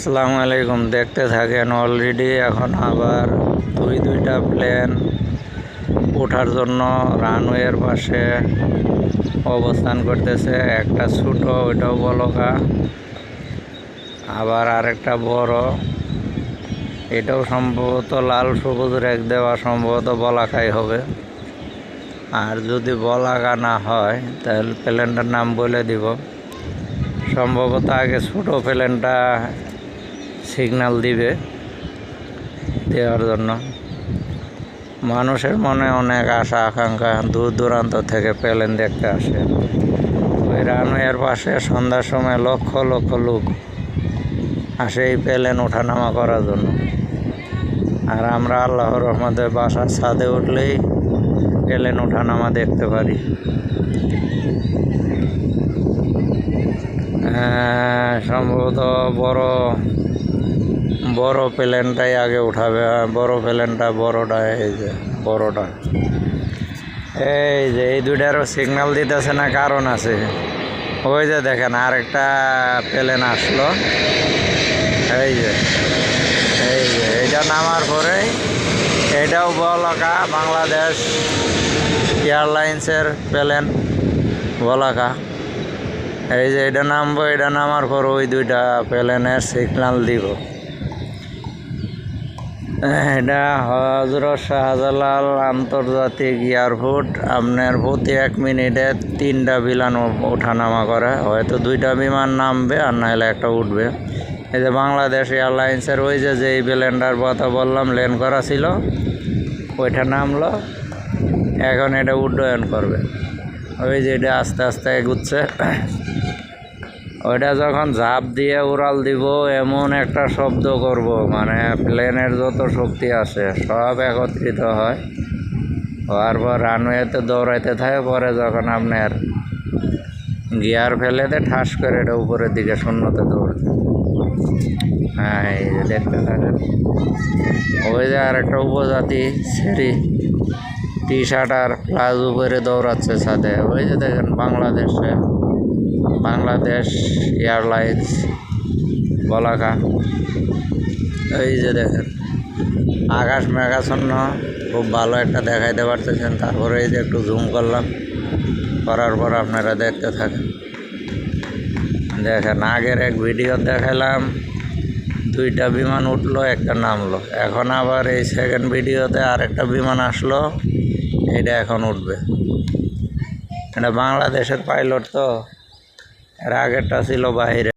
আসসালামু আলাইকুম। দেখতে থাকেন, অলরেডি এখন আবার দুইটা প্লেন ওঠার জন্য রানওয়ের পাশে অবস্থান করতেছে। একটা ছোট, ওইটাও বলকা, আবার আরেকটা বড়, এটাও সম্ভবত লাল সবুজ রেখ দেওয়া, সম্ভবত বলাকাই হবে। আর যদি বলাকা না হয় তাহলে প্লেনটার নাম বলে দিব। সম্ভবত আগে ছোট প্লেনটা সিগন্যাল দিবে, দেওয়ার জন্য মানুষের মনে অনেক আশা আকাঙ্ক্ষা, দূর দূরান্ত থেকে প্লেন দেখতে আসে। ওই রানওয়ের পাশে সন্ধ্যার সময় লক্ষ লক্ষ লোক আসে এই প্লেন ওঠানামা করার জন্য। আর আমরা আল্লাহর রহমতে বাসার ছাদে উঠলেই প্লেন ওঠানামা দেখতে পারি। সম্ভবত বড় প্লেনটাই আগে উঠাবে। বড় প্লেনটা, বড়টা, এই যে বড়টা, এই যে এই দুইটারও সিগন্যাল দিতেছে না, কারণ আছে। ওই যে দেখেন আরেকটা প্লেন আসলো, এই যে এইটা নামার পরেই, এটাও বলাকা, বাংলাদেশ এয়ারলাইন্সের প্লেন বলাকা। এই যে এটা নামবো, এটা নামার পর ওই দুইটা প্লেনের সিগন্যাল দিব। এটা হজরত শাহজালাল আন্তর্জাতিক এয়ারপোর্ট। আপনার প্রতি 1 মিনিটে 3টা বিমান ওঠানামা করে, হয়তো 2টা বিমান নামবে আর নাহলে একটা উঠবে। এই যে বাংলাদেশ এয়ারলাইন্সের ওই যে যেই প্লেনটার কথা বললাম ল্যান্ড করা ছিল, ওইটা নামলো, এখন এটা উড্ডয়ন করবে। ওই যে এটা আস্তে আস্তে এগুচ্ছে। ওইটা যখন ঝাঁপ দিয়ে উড়াল দিব, এমন একটা শব্দ করব, মানে প্লেনের যত শক্তি আছে সব একত্রিত হয়, হওয়ার পর রানওয়েতে দৌড়াইতে থাকে। পরে যখন আপনার গিয়ার ফেলেতে ঠাস করে এটা উপরের দিকে শূন্যতে দৌড়তে। হ্যাঁ, এই যে দেখতে থাকেন। ওই যে আর একটা উপজাতি ছেড়ি টি-শার্ট আর প্লাজ উপরে দৌড়াচ্ছে ছাদে। ওই যে দেখেন বাংলাদেশ এয়ারলাইন্স বলাকা। এই যে দেখেন আকাশ মেঘাচ্ছন্ন, খুব ভালো একটা দেখাইতে পারতেছেন। তারপরে এই যে একটু জুম করলাম, করার পর আপনারা দেখতে থাকেন। দেখেন আগের এক ভিডিও দেখালাম 2টা বিমান উঠলো, একটা নামলো। এখন আবার এই সেকেন্ড ভিডিওতে আরেকটা বিমান আসলো, এটা এখন উঠবে। এটা বাংলাদেশের পাইলট তো, এর আগেরটা ছিল বাইরে।